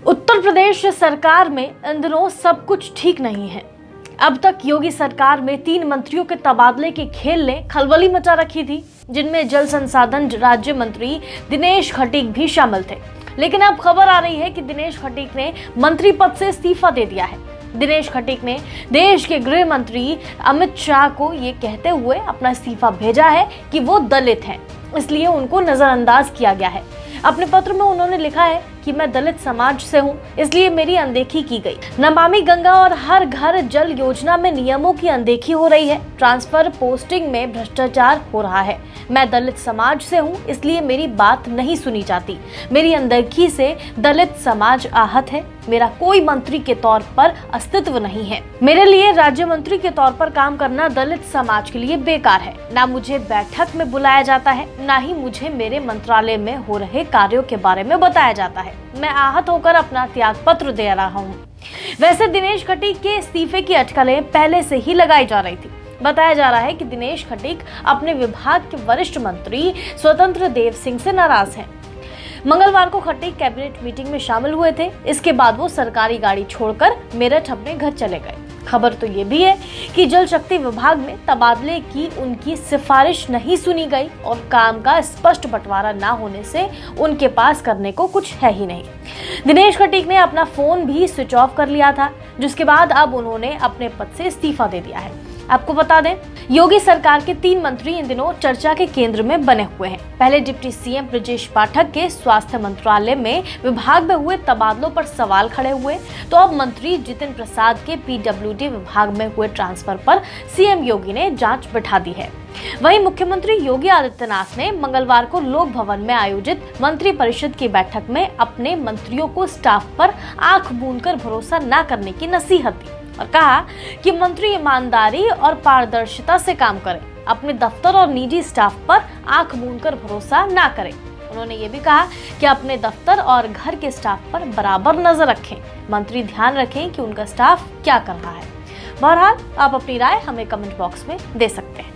उत्तर प्रदेश सरकार में इन दिनों सब कुछ ठीक नहीं है। अब तक योगी सरकार में 3 मंत्रियों के तबादले के खेल ने खलबली मचा रखी थी, जिनमें जल संसाधन राज्य मंत्री दिनेश खटीक भी शामिल थे। लेकिन अब खबर आ रही है कि दिनेश खटीक ने मंत्री पद से इस्तीफा दे दिया है। दिनेश खटीक ने देश के गृह मंत्री अमित शाह को ये कहते हुए अपना इस्तीफा भेजा है कि वो दलित हैं, इसलिए उनको नजरअंदाज किया गया है। अपने पत्र में उन्होंने लिखा है कि मैं दलित समाज से हूं, इसलिए मेरी अनदेखी की गई। नमामि गंगा और हर घर जल योजना में नियमों की अनदेखी हो रही है। ट्रांसफर पोस्टिंग में भ्रष्टाचार हो रहा है। मैं दलित समाज से हूं, इसलिए मेरी बात नहीं सुनी जाती। मेरी अनदेखी से दलित समाज आहत है। मेरा कोई मंत्री के तौर पर अस्तित्व नहीं है। मेरे लिए राज्य मंत्री के तौर पर काम करना दलित समाज के लिए बेकार है। ना मुझे बैठक में बुलाया जाता है, ना ही मुझे मेरे मंत्रालय में हो रहे कार्यों के बारे में बताया जाता है। मैं आहत होकर अपना त्याग पत्र दे रहा हूँ। वैसे दिनेश खटीक के इस्तीफे की अटकलें पहले से ही लगाई जा रही थी। बताया जा रहा है कि दिनेश खटीक अपने विभाग के वरिष्ठ मंत्री स्वतंत्र देव सिंह से नाराज हैं। मंगलवार को खटीक कैबिनेट मीटिंग में शामिल हुए थे। इसके बाद वो सरकारी गाड़ी छोड़कर मेरठ अपने घर चले गए। खबर तो ये भी है कि जल शक्ति विभाग में तबादले की उनकी सिफारिश नहीं सुनी गई और काम का स्पष्ट बंटवारा ना होने से उनके पास करने को कुछ है ही नहीं। दिनेश खटीक ने अपना फोन भी स्विच ऑफ कर लिया था, जिसके बाद अब उन्होंने अपने पद से इस्तीफा दे दिया है। आपको बता दें, योगी सरकार के 3 मंत्री इन दिनों चर्चा के केंद्र में बने हुए हैं। पहले डिप्टी सीएम ब्रजेश पाठक के स्वास्थ्य मंत्रालय में विभाग में हुए तबादलों पर सवाल खड़े हुए, तो अब मंत्री जितिन प्रसाद के पीडब्ल्यूडी विभाग में हुए ट्रांसफर पर सीएम योगी ने जांच बिठा दी है। वहीं मुख्यमंत्री योगी आदित्यनाथ ने मंगलवार को लोक भवन में आयोजित मंत्री परिषद की बैठक में अपने मंत्रियों को स्टाफ पर आंख मूंदकर भरोसा न करने की नसीहत दी और कहा कि मंत्री ईमानदारी और पारदर्शिता से काम करें, अपने दफ्तर और निजी स्टाफ पर आंख मूंदकर भरोसा ना करें। उन्होंने ये भी कहा कि अपने दफ्तर और घर के स्टाफ पर बराबर नजर रखें। मंत्री ध्यान रखें कि उनका स्टाफ क्या कर रहा है। बहरहाल आप अपनी राय हमें कमेंट बॉक्स में दे सकते हैं।